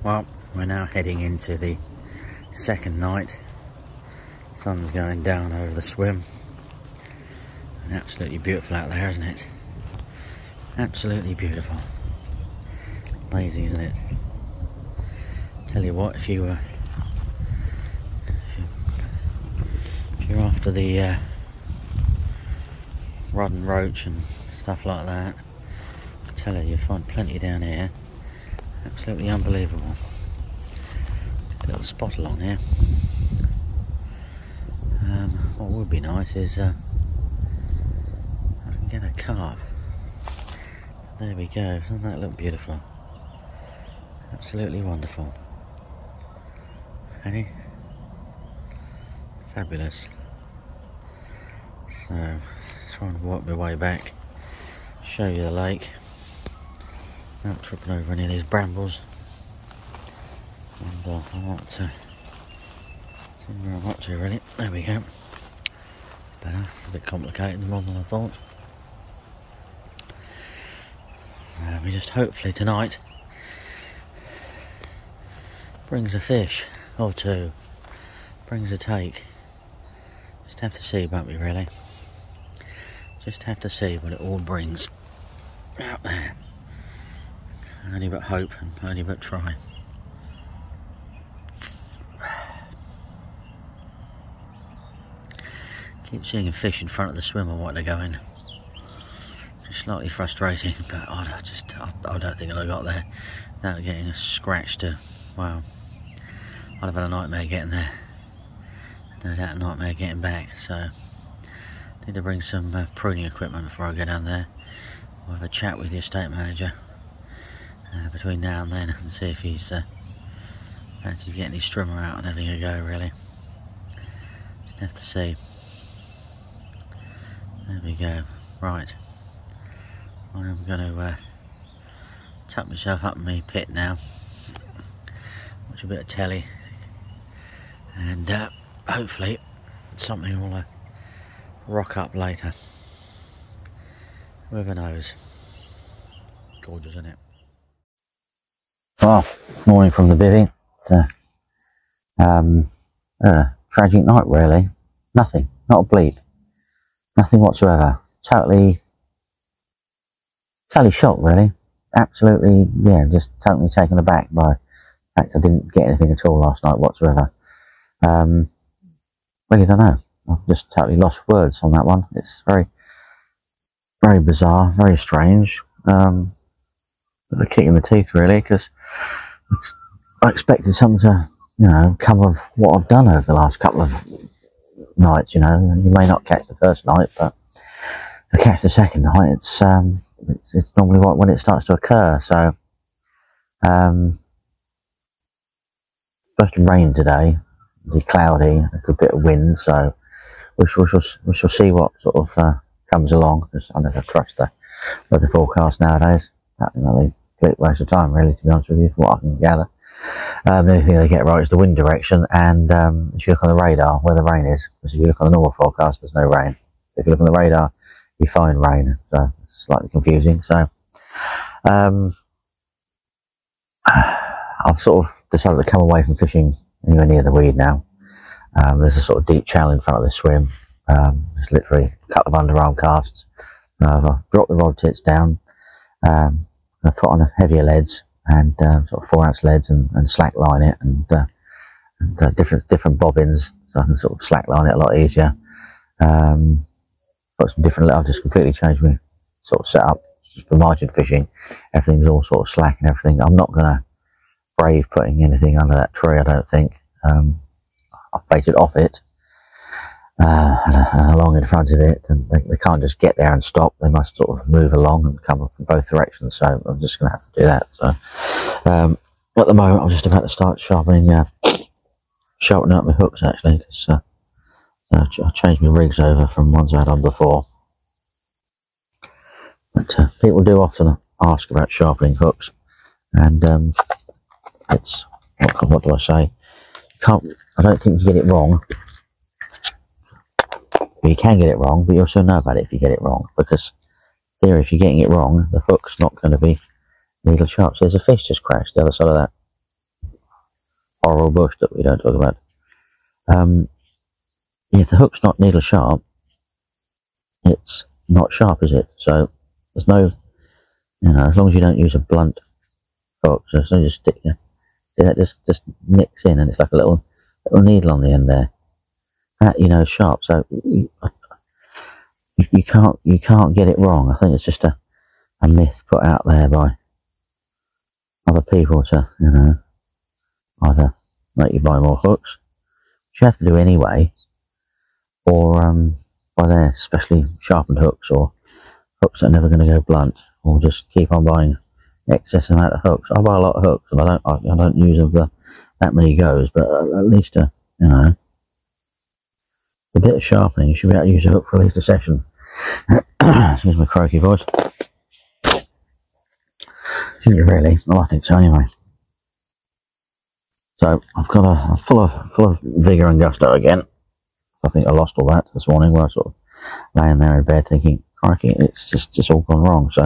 Well, we're now heading into the second night. Sun's going down over the swim. And absolutely beautiful out there, isn't it? Absolutely beautiful. Lazy, isn't it? Tell you what, if you're after the rod and roach and stuff like that, I tell you, you'll find plenty down here. Absolutely unbelievable. Little spot along here. What would be nice is I can get a carp. There we go. Doesn't that look beautiful? Absolutely wonderful. Hey? Fabulous. So, try and walk my way back, show you the lake, not tripping over any of these brambles, and I want to see where I'm up to really. There we go. Better. It's a bit complicated, more than I thought. We just hopefully tonight brings a fish or two, brings a take. Just have to see, won't we, really? Just have to see what it all brings out there. Only but hope and only but try. Keep seeing a fish in front of the swim I want to go in. Just slightly frustrating, but I don't think I'd have got there without getting a scratch to, well, I'd have had a nightmare getting there. No doubt a nightmare getting back, so I need to bring some pruning equipment before I go down there. I'll have a chat with the estate manager between now and then and see if he's getting his strimmer out and having a go, really. Just have to see. There we go. Right. I am going to tuck myself up in my pit now, watch a bit of telly, and hopefully something will rock up later. Whoever knows. Gorgeous, isn't it? Well, morning from the bivvy. It's a tragic night, really. Nothing, not a bleep, nothing whatsoever. Totally shocked, really. Absolutely, yeah, just totally taken aback by the fact I didn't get anything at all last night whatsoever. Really don't know. I've just totally lost words on that one. It's very, very bizarre, very strange. A kick in the teeth, really, because I expected something to, you know, come of what I've done over the last couple of nights. You know, you may not catch the first night, but if I catch the second night, it's normally when it starts to occur. So, supposed to rain today. Be cloudy, a good bit of wind, so we shall see what sort of comes along, because I never trust the weather forecast nowadays. That's a complete waste of time, really, to be honest with you, from what I can gather. The only thing they get right is the wind direction, and if you look on the radar where the rain is, because if you look on the normal forecast, there's no rain. If you look on the radar, you find rain, so it's slightly confusing. So I've sort of decided to come away from fishing anywhere near the weed now. There's a sort of deep channel in front of the swim. There's literally a couple of underarm casts. I've dropped the rod tits down. I put on heavier leads and sort of 4-ounce leads and slack line it, and different bobbins, so I can sort of slack line it a lot easier. Got some different. I've just completely changed my sort of setup for margin fishing. Everything's all sort of slack and everything. I'm not gonna brave putting anything under that tree, I don't think. I've baited off it and along in front of it, and they can't just get there and stop. They must sort of move along and come up in both directions, so I'm just going to have to do that. So at the moment I'm just about to start sharpening up my hooks, actually, because I changed my rigs over from ones I had on before. But people do often ask about sharpening hooks, and it's what do I say? I don't think you get it wrong. You can get it wrong, but you also know about it if you get it wrong, because there, if you're getting it wrong, the hook's not going to be needle sharp. So there's a fish just crashed the other side of that horrible bush that we don't talk about. If the hook's not needle sharp, it's not sharp, is it? So there's no, as long as you don't use a blunt hook, so as long as you stick your, see that just nicks in, and it's like a little needle on the end there. That is sharp. So you can't get it wrong. I think it's just a myth put out there by other people to either make you buy more hooks, which you have to do anyway, or buy their specially sharpened hooks, or hooks that are never going to go blunt, or just keep on buying excess amount of hooks. I buy a lot of hooks, and I don't use them for that many goes, but at least a bit of sharpening. You should be able to use a hook for at least a session. Excuse my croaky voice. Shouldn't you really? Well, I think so anyway. So I've got full of vigour and gusto again. I think I lost all that this morning, where I sort of laying there in bed thinking, crikey, it's just all gone wrong. So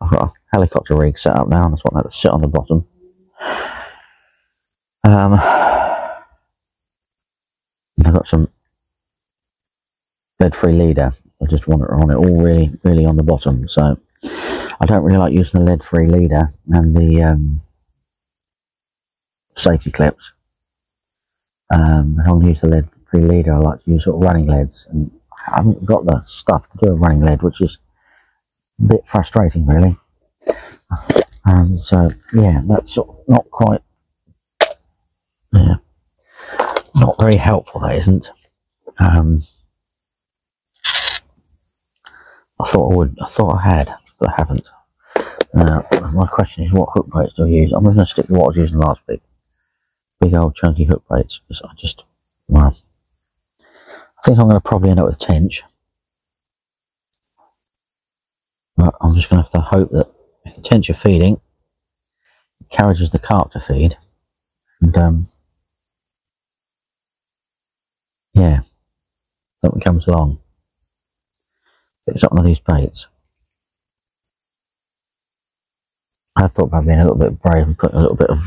I've got a helicopter rig set up now, and I just want that to sit on the bottom. I've got some lead-free leader. I just want it all really on the bottom. So I don't really like using the lead-free leader and the safety clips. If I'm going to use the lead-free leader, I like to use sort of running leads, and I haven't got the stuff to do a running lead, which is a bit frustrating, really. So yeah, that's sort of not quite, not very helpful. That isn't. I thought I had, but I haven't. My question is, what hook baits do I use? I'm going to stick with what I was using last week. Big old chunky hook baits. Because I think I'm going to probably end up with tench. But I'm just going to have to hope that if the tench are feeding, it encourages the carp to feed. And yeah, something comes along. It's up one of these baits. I thought about being a little bit brave and putting a little bit of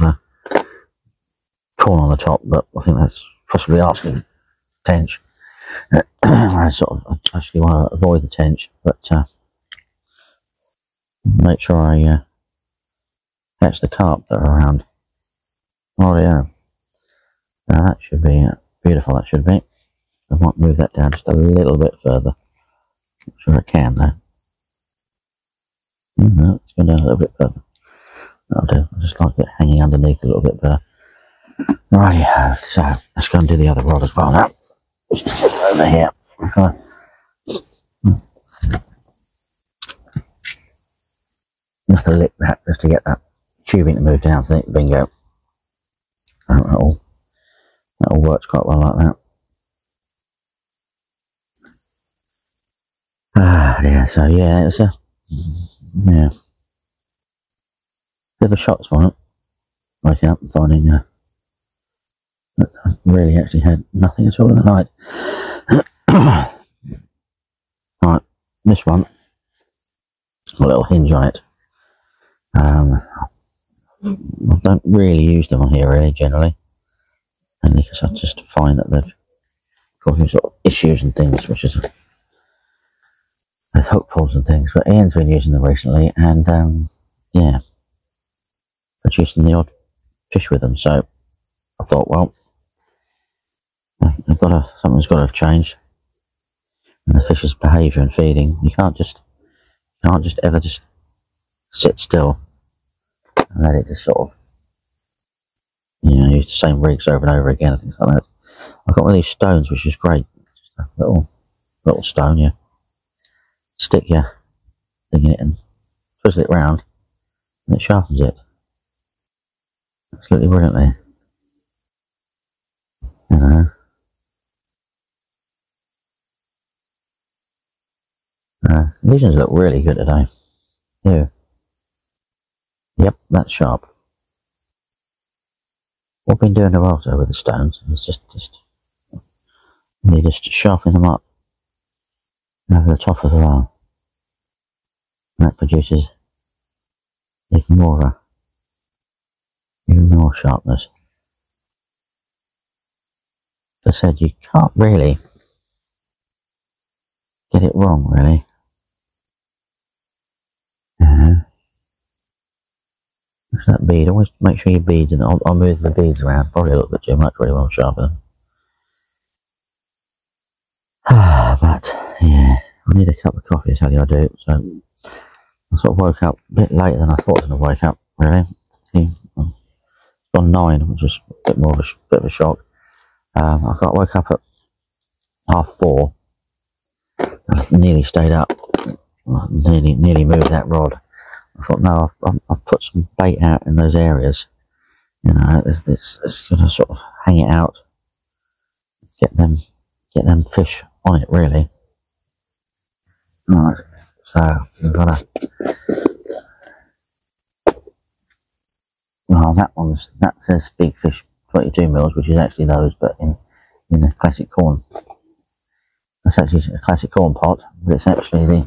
corn on the top, but I think that's possibly asking tench. I actually want to avoid the tench, but make sure I catch the carp that are around. Oh yeah, now that should be beautiful. That should be. I might move that down just a little bit further. Not sure I can though. No, it's going down a little bit further. That'll do. I just like it hanging underneath a little bit better. Rightio, so let's go and do the other rod as well now. It's just over here. Okay. You have to lick that just to get that tubing to move down. I think, bingo. That all works quite well like that. Ah dear, so yeah, it's a bit of a shock this morning. Waking up and finding that I really actually had nothing at all in the night. Right, this one, a little hinge on it. I don't really use them on here really generally, only because I just find that they've causing sort of issues and things, which is with hook pulls and things. But Ian's been using them recently, and yeah, producing the odd fish with them. So I thought, well, something's got to have changed, and the fish's behaviour and feeding. You can't just ever just sit still and let it just sort of, use the same rigs over and over again and things like that. I've got one of these stones, which is great. Just a little stone, yeah. Stick your thing in it and twistle it round, and it sharpens it. Absolutely brilliantly. Visions look really good today. Yeah. Yep, that's sharp. What I've been doing also with the stones is just sharpen them up over the top of the line. And that produces even more sharpness. I said, you can't really get it wrong, really. What's that bead? Always make sure your beads, and I'll move the beads around. Probably a little bit too much, really, when I'm sharpening. But yeah, I need a cup of coffee, I tell you I do. So I sort of woke up a bit later than I thought I was going to wake up, really. It's gone 9, which was a bit more of a shock. Woke up at 4:30. I nearly stayed up. Nearly moved that rod. I thought, no, I've put some bait out in those areas. You know, it's going to sort of hang it out, get them fish on it, really. Right, so we've got to. Oh, that says big fish 22 mils, which is actually those, but in a classic corn. That's actually a classic corn pot, but it's actually the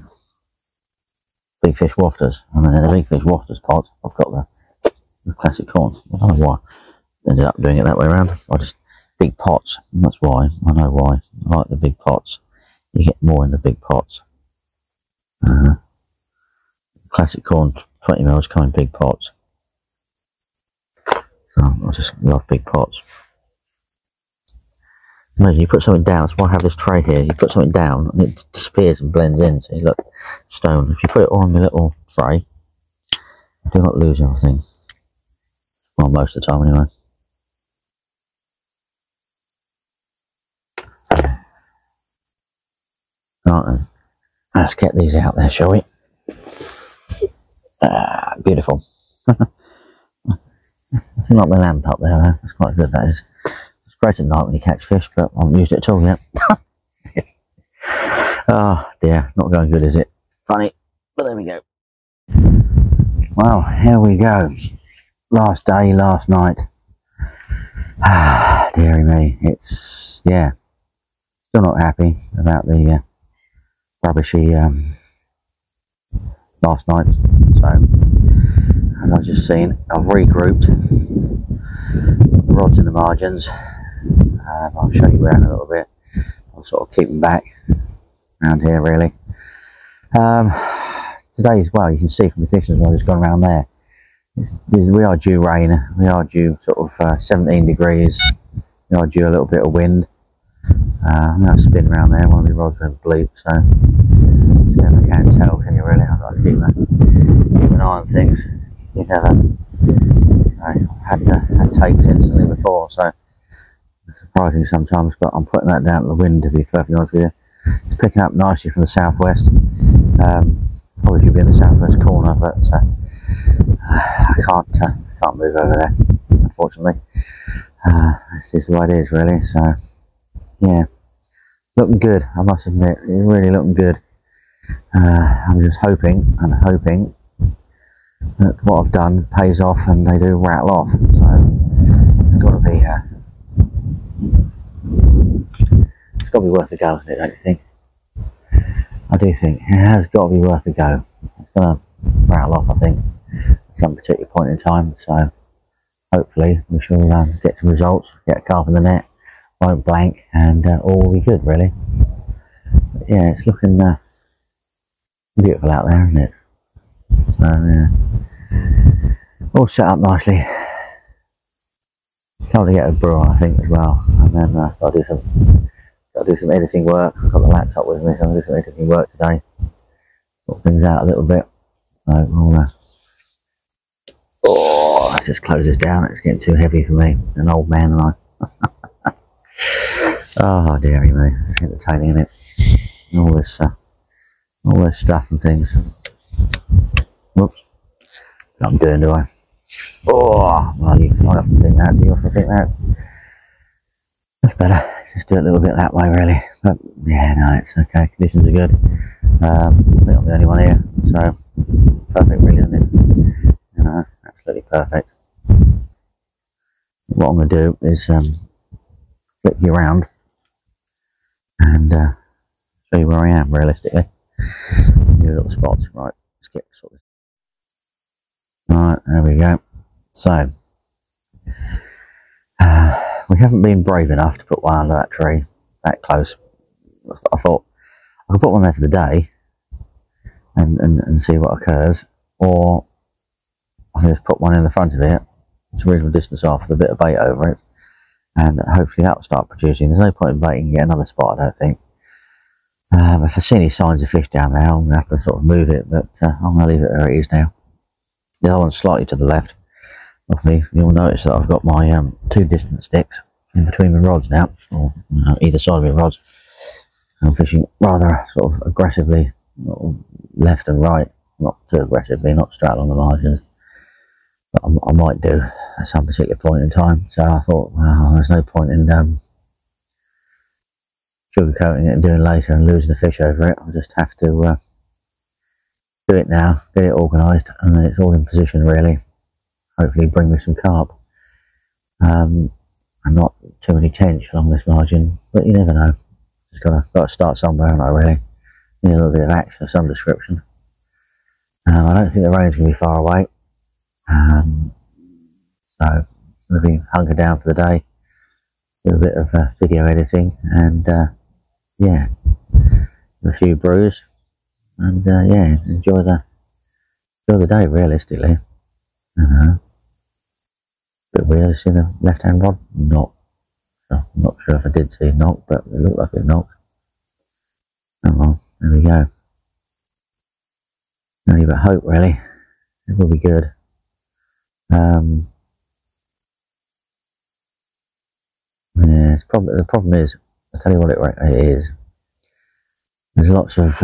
big fish wafters. And then in the big fish wafters pot, I've got the classic corn. I don't know why I ended up doing it that way around. I just big pots. And that's why. I know why. I like the big pots. You get more in the big pots. Classic corn 20 mils come in big pots. So I just love big pots. Imagine you put something down. That's why I have this tray here. You put something down and it disappears and blends in. So you look stone. If you put it all on the little tray, you do not lose everything. Well, most of the time anyway. Right then, let's get these out there, shall we? Beautiful. Not my lamp up there, though. That's quite good, that is. It's great at night when you catch fish, but I haven't used it at all yet. Oh dear, not going good, is it? Funny, but there we go. Well, here we go. Last day, last night. Dearie me, it's, yeah, still not happy about the rubbishy last night. So, as I've just seen, I've regrouped the rods in the margins. I'll show you around a little bit. I'll sort of keep them back around here, really. Today as well, you can see from the pictures I've just gone around there. We are due rain. We are due sort of 17 degrees. We are due a little bit of wind. I'm going to spin around there. One of the rods went bleep, so you never can tell, can you really? I've got to keep an eye on things. You never. I've had takes instantly before, so it's surprising sometimes, but I'm putting that down to the wind, to be perfectly honest with you. It's picking up nicely from the southwest. Probably should be in the southwest corner, but I can't move over there, unfortunately. This is the way it is, really. So yeah, looking good, I must admit. It's really looking good. I'm just hoping that what I've done pays off and they do rattle off. So it's got to be worth a go, isn't it? Don't you think? I do think it has got to be worth a go. It's going to rattle off, I think, at some particular point in time. So hopefully we shall get some results, get a carp in the net, won't blank, and all will be good, really. But yeah, it's looking beautiful out there, isn't it? So yeah, all set up nicely. Time to get a brew on, I think, as well, and then I'll do some editing work. I've got the laptop with me, so I'll do some editing work today. Sort things out a little bit. So we'll let's just close this down. It's getting too heavy for me, an old man and I. Oh dearie me, it's entertaining, isn't it? All this stuff and things. Whoops. What I'm doing, do I? Oh, well, I often think that. Do you often think that? That's better. Let's just do it a little bit that way, really. But yeah, no, it's okay. Conditions are good. I think I'm the only one here, so it's perfect, really, isn't it? You know, absolutely perfect. What I'm going to do is flip you around and show you where I am, realistically. Give you a little spot. Right, let's get sorted. Right, there we go. So we haven't been brave enough to put one under that tree that close. I thought I could put one there for the day and see what occurs, or I can just put one in the front of it, it's a reasonable distance off, with a bit of bait over it, and hopefully that will start producing. There's no point in baiting yet another spot, I don't think. If I see any signs of fish down there, I'm going to have to sort of move it, but I'm going to leave it where it is now. The other one's slightly to the left of me. You'll notice that I've got my 2 distance sticks in between my rods now, or either side of my rods. I'm fishing rather sort of aggressively, left and right, not too aggressively, not straight along the margins. But I might do at some particular point in time. So I thought, well, there's no point in sugarcoating it and doing later and losing the fish over it. I'll just have to do it now, get it organised, and then it's all in position really. Hopefully bring me some carp. And not too many tench along this margin, but you never know. Just got to start somewhere, haven't I, really? Need a little bit of action of some description. I don't think the rain's going to be far away. So it's going to be hunkered down for the day. Do a bit of video editing and yeah, a few brews, and yeah, enjoy the day realistically. Bit weird to see the left hand rod knock. I'm not sure if I did see it knock, but it looked like it knocked. Oh well, there we go. Only but hope really. It will be good. Yeah, it's probably, the problem is, I'll tell you what it is. There's lots of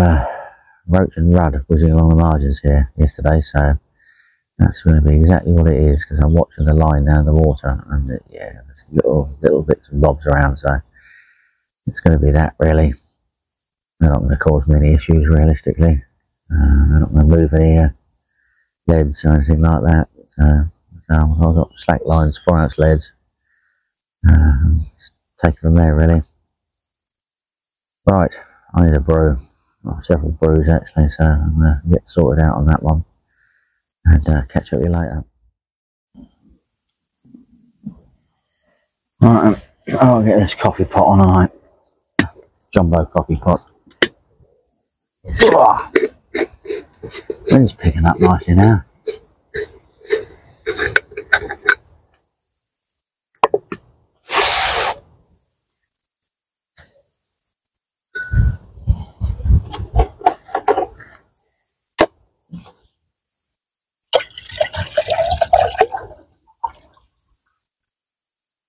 roach and rudd whizzing along the margins here yesterday, so that's going to be exactly what it is, because I'm watching the line down the water, and yeah, there's little bits and bobs around, so it's going to be that really. They're not going to cause me any issues realistically. They're not going to move any leads or anything like that. So I've got slack lines, 4-ounce leads. Take it from there really. Right, I need a brew. Several brews actually, so I'm going to get sorted out on that one and catch up with you later. Right, I'll get this coffee pot on tonight. Jumbo coffee pot. Wind's picking up nicely now.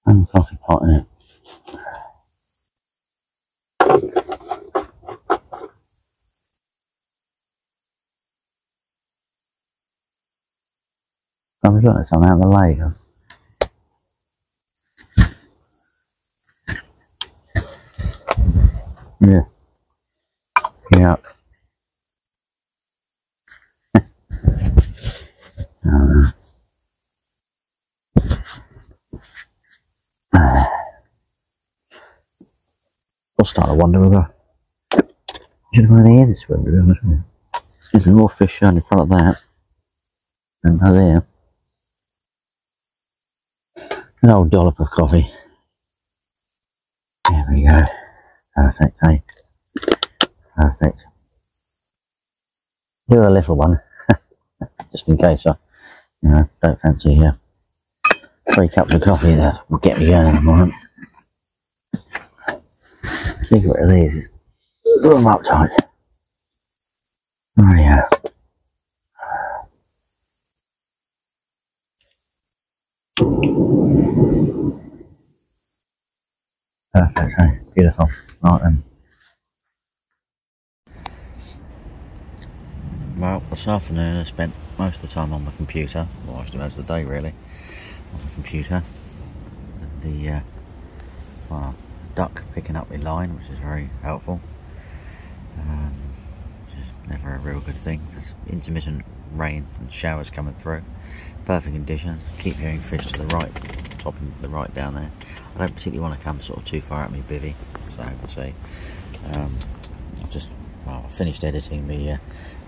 And coffee pot in it. I was looking at something out of the lake. Yeah. Yeah. I'll start to wonder whether I should have any in this swim, to be honest with you. There's more fish shown in front of that than does here. An old dollop of coffee. There we go. Perfect, eh? Perfect. Do a little one, just in case I, don't fancy 3 cups of coffee. That will get me going in the morning. Secret of these is do them up tight. Oh yeah. Perfect, hey, beautiful. Right then. Well, this afternoon I spent most of the time on the computer, well actually most of the day really, on the computer. The duck picking up my line, which is very helpful. Which is never a real good thing. There's intermittent rain and showers coming through. Perfect conditions. Keep hearing fish to the right, top and the right down there. I don't particularly want to come sort of too far at me bivvy, so we'll see. I finished editing the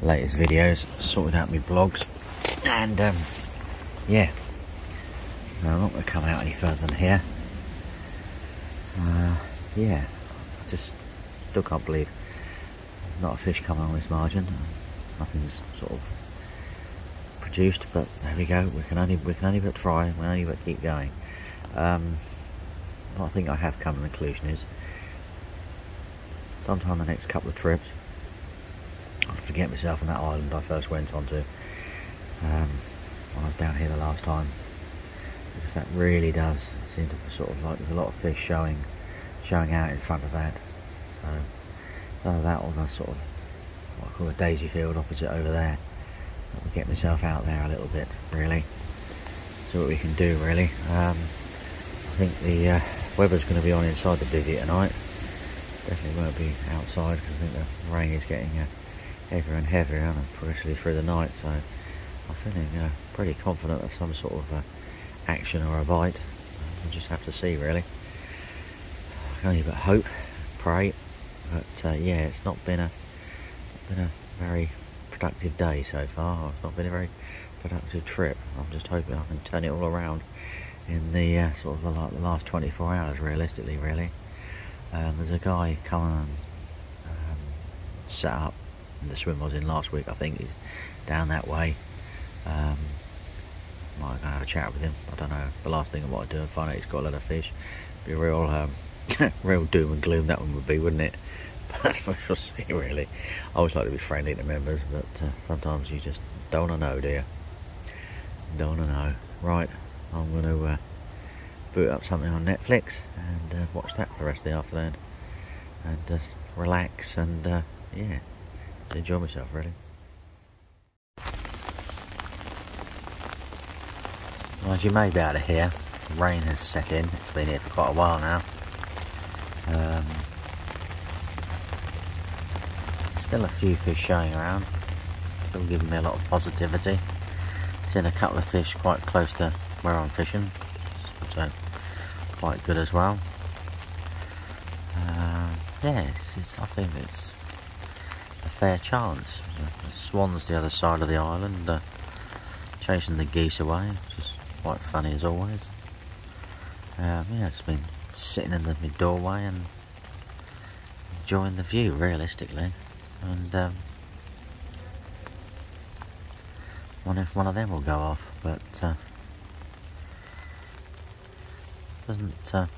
latest videos, sorted out my blogs, and yeah, so I'm not going to come out any further than here. Yeah, I just still can't believe there's not a fish coming on this margin. Nothing's sort of produced, but there we go. We can only but try. We can only but keep going. What I think I have come to the conclusion is, sometime the next couple of trips, I'll forget myself on that island I first went onto when I was down here the last time, because that really does seem to sort of like there's a lot of fish showing out in front of that. So either that or the sort of what I call a daisy field opposite over there. I'll get myself out there a little bit, really, see what we can do, really. I think the weather's going to be on inside the bivvy tonight. Definitely won't be outside, because I think the rain is getting heavier and heavier and progressively through the night, so I'm feeling pretty confident of some sort of action or a bite. We'll just have to see, really. I can only but hope, pray, but yeah, it's not been a very productive day so far. It's not been a very productive trip. I'm just hoping I can turn it all around in the sort of the last 24 hours, realistically, really. There's a guy coming and set up in the swim I was in last week. I think he's down that way. Might go have a chat with him. I don't know. The last thing I might do and find out he's got a lot of fish. Be a real real doom and gloom that one would be, wouldn't it? But we shall see, really. I always like to be friendly to members, but sometimes you just don't want to know, do you? Don't want to know. Right, I'm going to boot up something on Netflix and watch that for the rest of the afternoon, and just relax and yeah, enjoy myself, really. Well, as you may be able to hear, rain has set in. It's been here for quite a while now. Still a few fish showing around, still giving me a lot of positivity. Seen a couple of fish quite close to where I'm fishing, so quite good as well. Yeah, I think it's a fair chance. The swan's the other side of the island, chasing the geese away, which is quite funny as always. Yeah, it's been sitting in the doorway and enjoying the view, realistically. And wonder if one of them will go off, but doesn't. Don't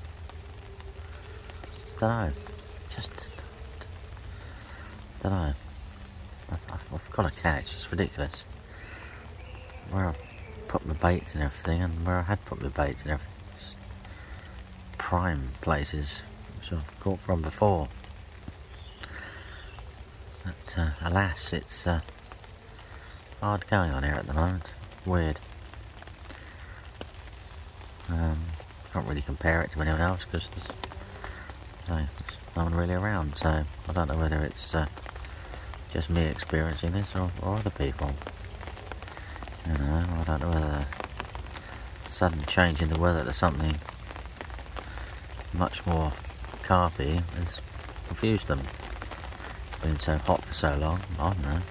know. Just don't know. I've got a catch. It's ridiculous. Where I've put my baits and everything, and where I had put my baits and everything, just prime places which I've caught from before. But alas, it's hard going on here at the moment. Weird. Can't really compare it to anyone else because there's no one really around, so I don't know whether it's just me experiencing this or other people. You know, I don't know whether the sudden change in the weather to something much more carpy has confused them. It's been so hot for so long. I don't know.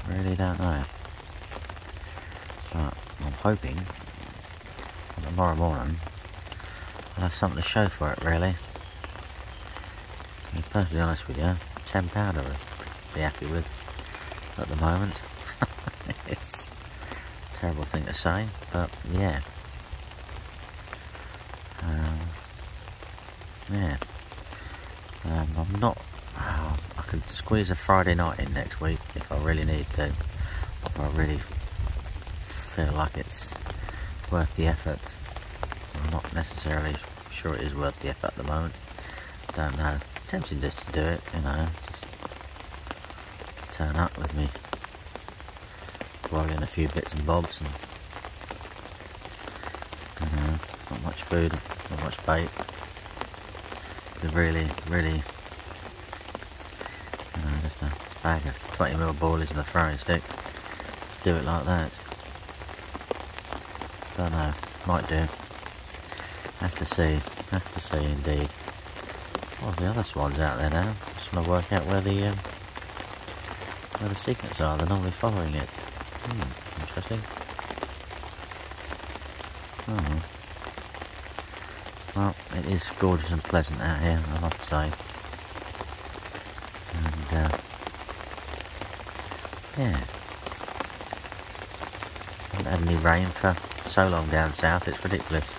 Really don't know. But I'm hoping tomorrow morning I'll have something to show for it, really. To be perfectly honest with you, £10 I would be happy with at the moment. It's a terrible thing to say, but yeah. Yeah. I'm not. I could squeeze a Friday night in next week if I really need to. If I really feel like it's worth the effort. I'm not necessarily sure it is worth the effort at the moment. Don't know. Tempting just to do it, you know. Just turn up with me, roll in a few bits and bobs, and you know, not much food, not much bait. But really, you know, just a bag of 20mm boilies and a throwing stick. Just do it like that. Don't know, might do. Have to see indeed. Oh, the other swans out there now. Just want to work out where the secrets are. They're normally following it. Interesting. Oh, Well, it is gorgeous and pleasant out here, I must say. And yeah, haven't had any rain for so long down south, it's ridiculous.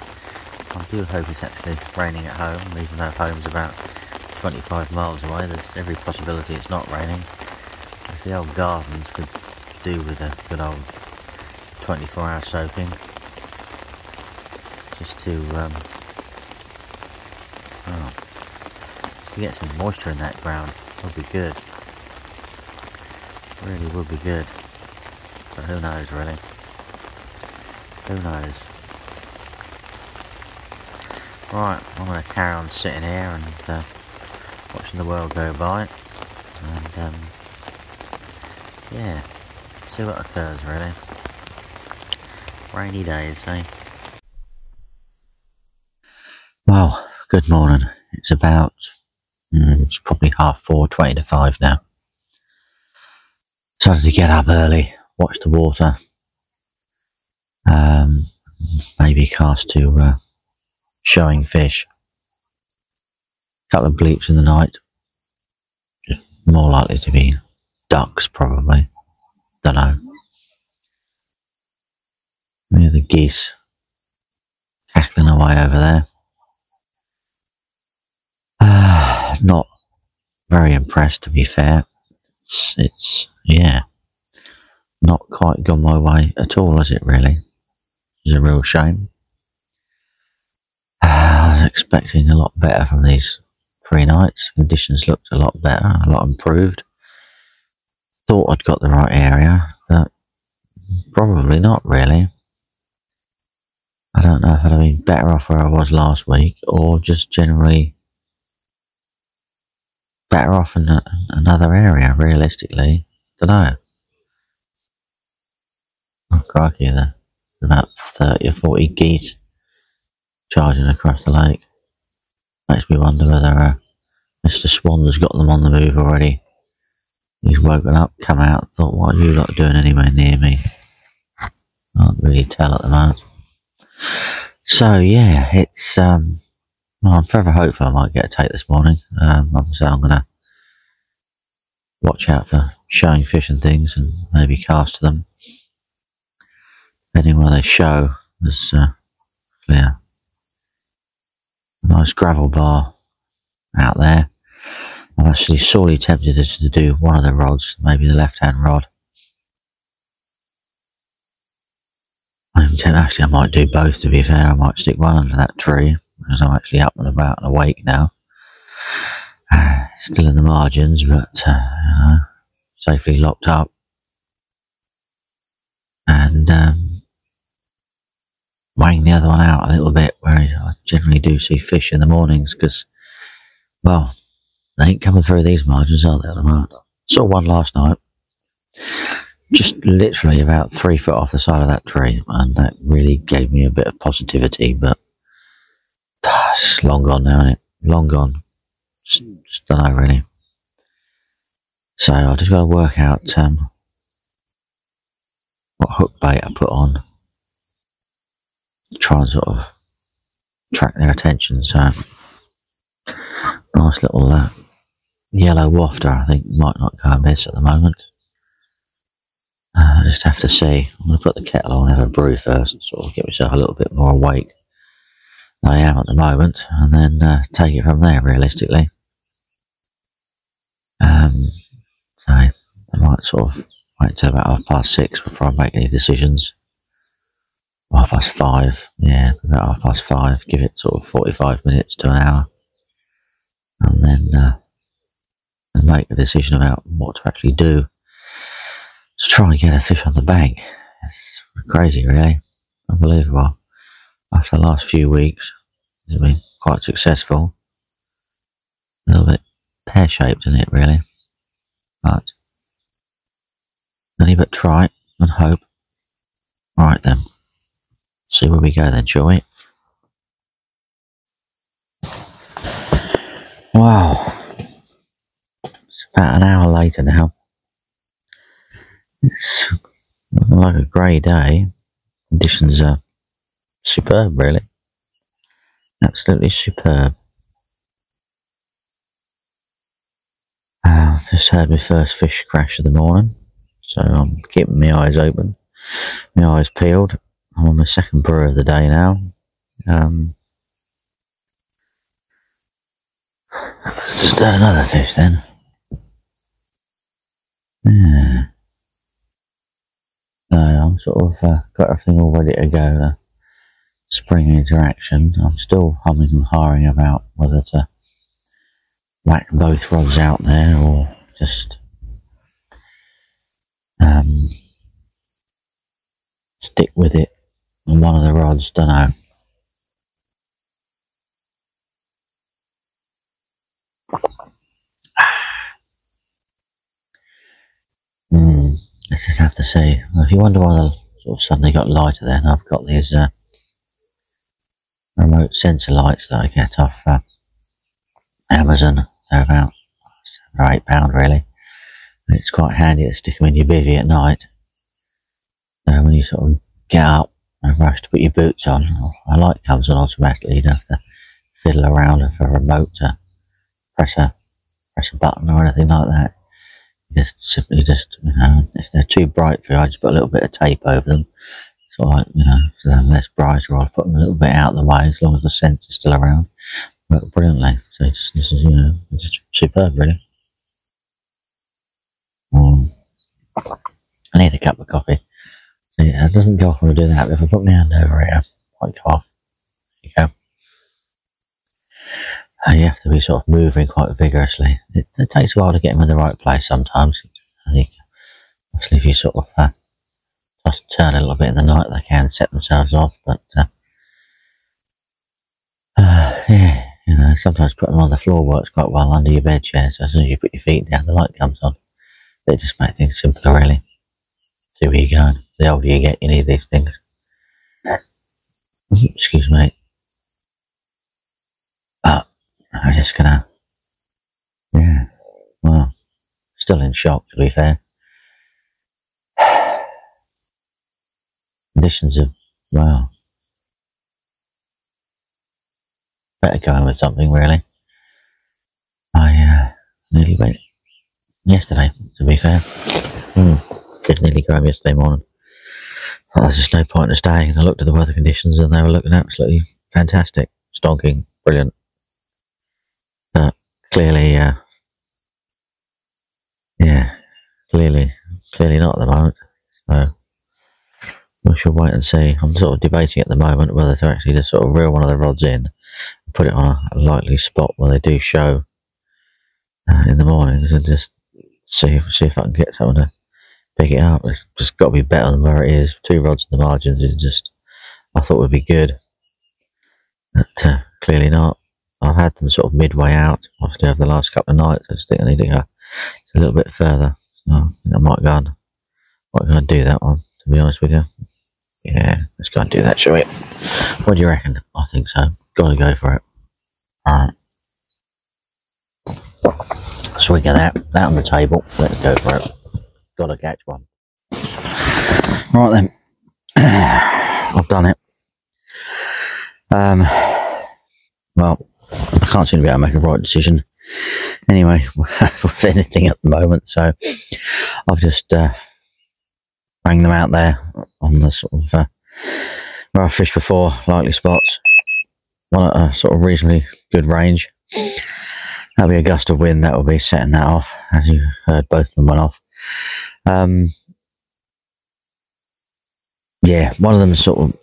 I do hope it's actually raining at home, even though home's about 25 miles away. There's every possibility it's not raining, as the old gardens could do with a good old 24-hour soaking, just to get some moisture in that ground would be good. Really would be good, but who knows, really? Who knows? Right, I'm going to carry on sitting here and watching the world go by, and yeah, see what occurs, really. Rainy days, eh? Well, good morning. It's about, it's probably 4:30, 20 to 5 now. Started to get up early, watch the water, maybe cast to showing fish. A couple of bleeps in the night, just more likely to be ducks, probably. Don't know. Yeah, the geese cackling away over there. Not very impressed, to be fair. It's yeah, not quite gone my way at all, has it, really? It's a real shame. I was expecting a lot better from these 3 nights. Conditions looked a lot better, a lot improved. Thought I'd got the right area, but probably not, really. I don't know if I'd have been better off where I was last week, or just generally better off in another area, realistically. Don't know. Oh, crikey, there's about 30 or 40 geese charging across the lake. Makes me wonder whether Mr. Swan's got them on the move already. He's woken up, come out, thought, what are you lot doing anywhere near me? Can't really tell at the moment. So yeah, it's well, I'm forever hopeful I might get a take this morning. Obviously I'm gonna watch out for showing fish and things, and maybe cast to them. Depending where they show, there's a nice gravel bar out there. I'm actually sorely tempted to do one of the rods, maybe the left-hand rod. Actually, I might do both, to be fair. I might stick one under that tree, because I'm actually up and about and awake now. Still in the margins, but safely locked up. And weighing the other one out a little bit, where I generally do see fish in the mornings, because, well, they ain't coming through these margins, are they, at the moment? Saw one last night, just literally about 3 foot off the side of that tree, and that really gave me a bit of positivity, but it's long gone now, isn't it? Long gone. Just don't know, really. So I just got to work out what hook bait I put on to try and sort of track their attention. So nice little yellow wafter, I think, might not go amiss at the moment. I just have to see. I'm going to put the kettle on, have a brew first, sort of get myself a little bit more awake than I am at the moment, and then take it from there, realistically. So I might sort of wait till about 6:30 before I make any decisions. 5:30, yeah, about 5:30. Give it sort of 45 minutes to an hour, and then make a decision about what to actually do to try and get a fish on the bank. It's crazy, really. Unbelievable. After the last few weeks, it's been quite successful. A little bit pear-shaped, isn't it, really? But only but try and hope. Alright then. See where we go then, shall we? Wow. It's about an hour later now. It's like a grey day. Conditions are superb, really. Absolutely superb. Just had my first fish crash of the morning, so I'm keeping my eyes open, my eyes peeled. I'm on my second brew of the day now. Let's just add another fish then. Yeah. No, I'm sort of got everything all ready to go. The spring interaction. I'm still humming and hawing about whether to whack both rods out there or just stick with it on one of the rods. Don't know. Let's just have to see. If you wonder why the sort of suddenly got lighter, then I've got these remote sensor lights that I get off Amazon. They're about £7 or £8 really. And it's quite handy to stick them in your bivvy at night. So when you sort of get up and rush to put your boots on, a light comes on automatically. You don't have to fiddle around with a remote to press a button or anything like that. Simply you know, if they're too bright for you, I just put a little bit of tape over them. So like, you know, so they're less bright, or I'll put them a little bit out of the way as long as the sensor's still around. Work brilliantly. So this is, you know, just superb really. I need a cup of coffee. So yeah, it doesn't go off when I do that, but if I put my hand over here, it might go off. There you go. You have to be sort of moving quite vigorously. It takes a while to get them in the right place sometimes. I think, obviously, if you sort of just turn a little bit in the night, they can set themselves off. But yeah, you know, sometimes putting them on the floor works quite well under your bed chair. So as soon as you put your feet down, the light comes on. They just make things simpler, really. See where you're going. The older you get, you need these things. Excuse me. But I'm just gonna, yeah, well, still in shock to be fair. Conditions of, well, better going with something really. I nearly went yesterday, to be fair. Did nearly go home yesterday morning. Thought there's just no point in staying. I looked at the weather conditions and they were looking absolutely fantastic, stonking, brilliant. But clearly, yeah, clearly not at the moment. So we shall wait and see. I'm sort of debating at the moment whether to actually just sort of reel one of the rods in and put it on a likely spot where they do show in the mornings, and just see if I can get someone to pick it up. It's just got to be better than where it is. 2 rods in the margins is just, I thought would be good, but clearly not. I've had them sort of midway out, obviously over the last couple of nights. I just think I need to go a little bit further. So I think I might go and do that one, to be honest with you. Yeah, let's go and do that, shall we? What do you reckon? I think so. Gotta go for it. Alright. So we get that on the table. Let's go for it. Gotta catch one. Right then. I've done it. Well, I can't seem to be able to make a right decision anyway with anything at the moment, so I've just rang them out there on the sort of where I fished before, likely spots, one at a sort of reasonably good range. That'll be a gust of wind that will be setting that off, as you heard. Both of them went off. Yeah, one of them's sort of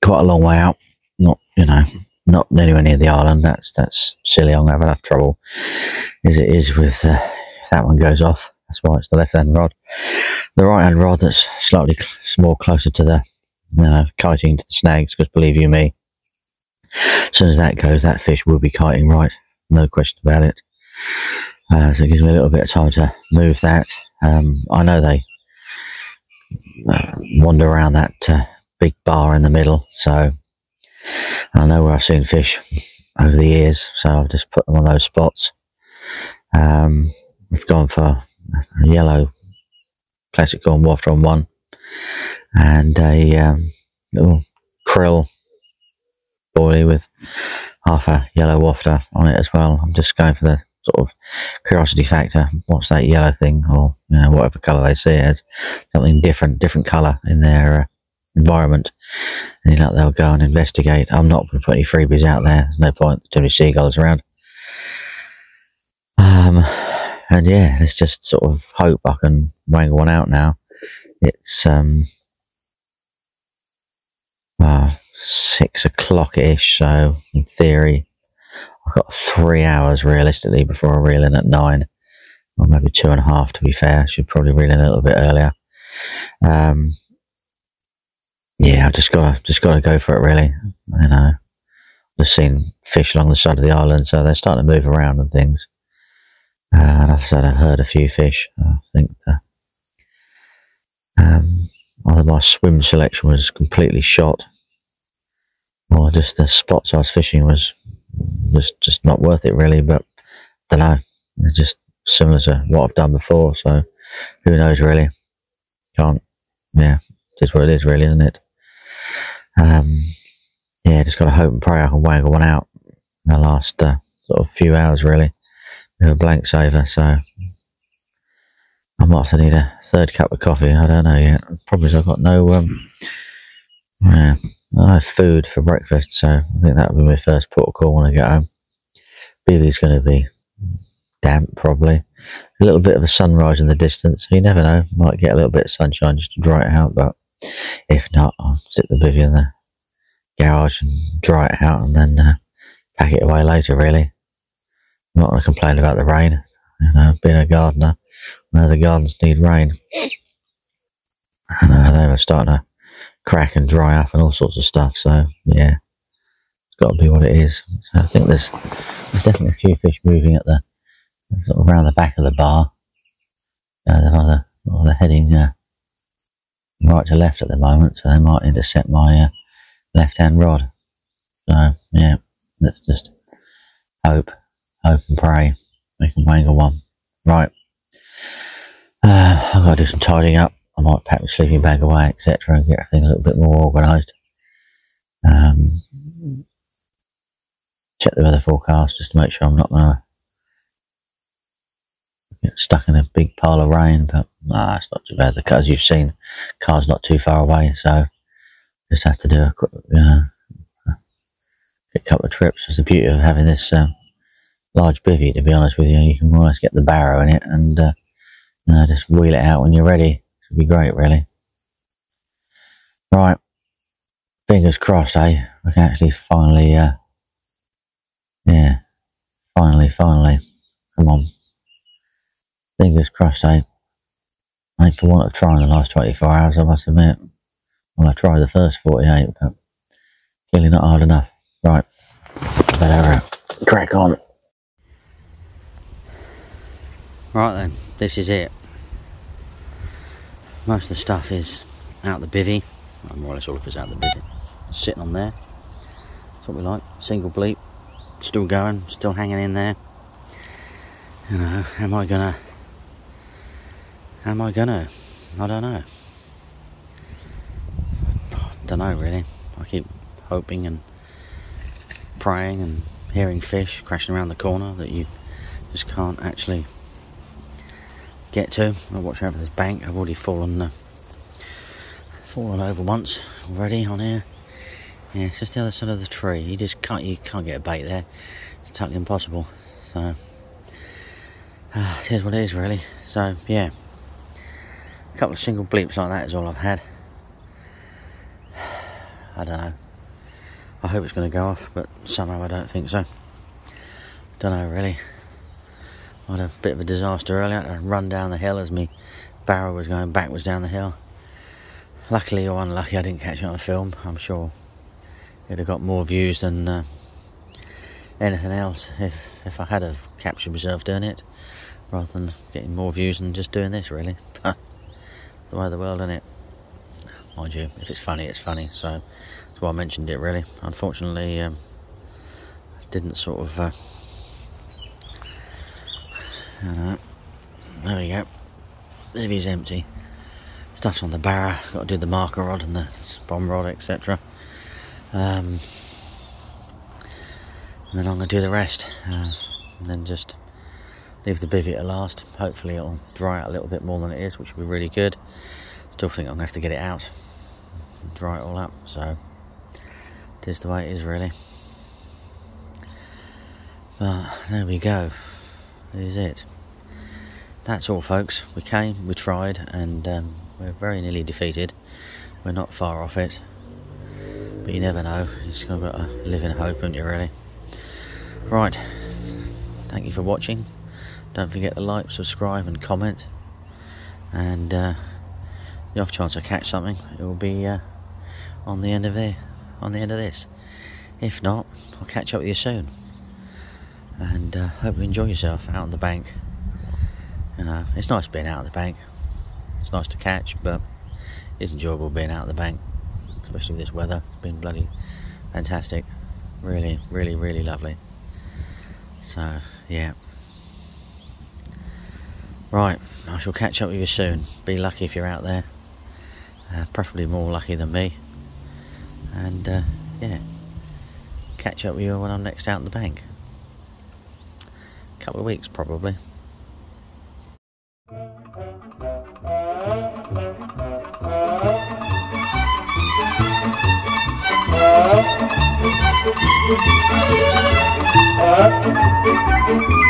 quite a long way out, not, you know, not anywhere near the island. That's silly. I'm gonna have enough trouble as it is with that one goes off. That's why it's the left hand rod. The right hand rod that's slightly more closer to the, you know, kiting to the snags, because believe you me, as soon as that goes, that fish will be kiting right, no question about it. So it gives me a little bit of time to move that. I know they wander around that big bar in the middle, so I know where I've seen fish over the years, so I've just put them on those spots. We've gone for a yellow classic corn wafter on one, and a little krill boilie with half a yellow wafter on it as well. I'm just going for the sort of curiosity factor. What's that yellow thing, or whatever colour they see it as, something different colour in their environment. And they'll go and investigate. I'm not going to put any freebies out there. There's no point. There's too many seagulls around. And yeah, let's just sort of hope I can wrangle one out now. It's 6 o'clock-ish, so in theory I've got 3 hours realistically before I reel in at 9, or maybe 2.5 to be fair. I should probably reel in a little bit earlier. Yeah, I just gotta go for it really. Just seen fish along the side of the island, so they're starting to move around and things. And I've heard a few fish. I think either my swim selection was completely shot, or just the spots I was fishing was just not worth it really. But I don't know, it's just similar to what I've done before, so who knows really. Yeah, it's what it is really, isn't it? Yeah, just gotta hope and pray I can wangle one out in the last sort of few hours really. With a blank saver, so I might have to need a third cup of coffee. I don't know yet. The problem is I've got no food for breakfast, so I think that'll be my first port of call when I get home. Bivvy's going to be damp probably. A little bit of a sunrise in the distance, so you never know. Might get a little bit of sunshine just to dry it out, but if not, I'll sit the bivvy in the garage and dry it out and then pack it away later really. I'm not going to complain about the rain. Being a gardener, I know the gardens need rain. I know they were starting to crack and dry up and all sorts of stuff, so yeah, it's got to be what it is. So I think there's definitely a few fish moving at the sort of around the back of the bar. They're heading right to left at the moment, so they might intercept my left-hand rod. So yeah, let's just hope and pray we can wangle one. Right, I've got to do some tidying up. I might pack the sleeping bag away, etc., and get everything a little bit more organised. Check the weather forecast just to make sure I'm not going to get stuck in a big pile of rain, but it's not too bad. As you've seen, the car's not too far away, so just have to do a quick, a couple of trips. It's the beauty of having this large bivvy, to be honest with you. You can almost get the barrow in it and just wheel it out when you're ready. It'd be great really. Right, fingers crossed, we can actually finally finally come on, fingers crossed. I ain't for want of trying the last 24 hours, I must admit. Well, I tried the first 48, but clearly not hard enough. Right, better crack on. Right then, this is it. Most of the stuff is out the bivvy. Well, more or less all of it's out the bivvy. Sitting on there. That's what we like. Single bleep. Still going. Still hanging in there. Am I gonna? I don't know. Don't know really. I keep hoping and praying and hearing fish crashing around the corner that you just can't actually get to. I'll watch over this bank. I've already fallen over once already on here. Yeah, it's just the other side of the tree. You can't get a bait there. It's totally impossible. So it is what it is really. So yeah, a couple of single bleeps like that is all I've had. I don't know. I hope it's going to go off, but somehow I don't think so. Don't know really. I had a bit of a disaster earlier. I had to run down the hill as my barrow was going backwards down the hill. Luckily or unlucky, I didn't catch it on film. I'm sure it'd have got more views than anything else if I had have captured myself doing it, rather than getting more views than just doing this really. It's the way of the world, isn't it? Mind you, if it's funny, it's funny. So that's why I mentioned it really. Unfortunately, I didn't sort of there we go. Bivvy's empty. Stuff's on the barrow. Got to do the marker rod and the bomb rod, etc. And then I'm going to do the rest, and then just leave the bivvy at last. Hopefully it'll dry out a little bit more than it is, which will be really good. Still think I'm going to have to get it out and dry it all up, so it is the way it is really. But there we go, this is it. That's all folks, we came, we tried, and we're very nearly defeated. We're not far off it, but you never know, you just got to live in hope, haven't you really? Right, thank you for watching. Don't forget to like, subscribe and comment, and the off chance I catch something, it will be on the end of this. If not, I'll catch up with you soon, and hope you enjoy yourself out on the bank. You know, it's nice being out on the bank. It's nice to catch, but it's enjoyable being out on the bank, especially with this weather. It's been bloody fantastic, really, really, really lovely. So yeah, right, I shall catch up with you soon. Be lucky if you're out there, preferably more lucky than me, and yeah, catch up with you when I'm next out on the bank. Couple of weeks probably. Thank you.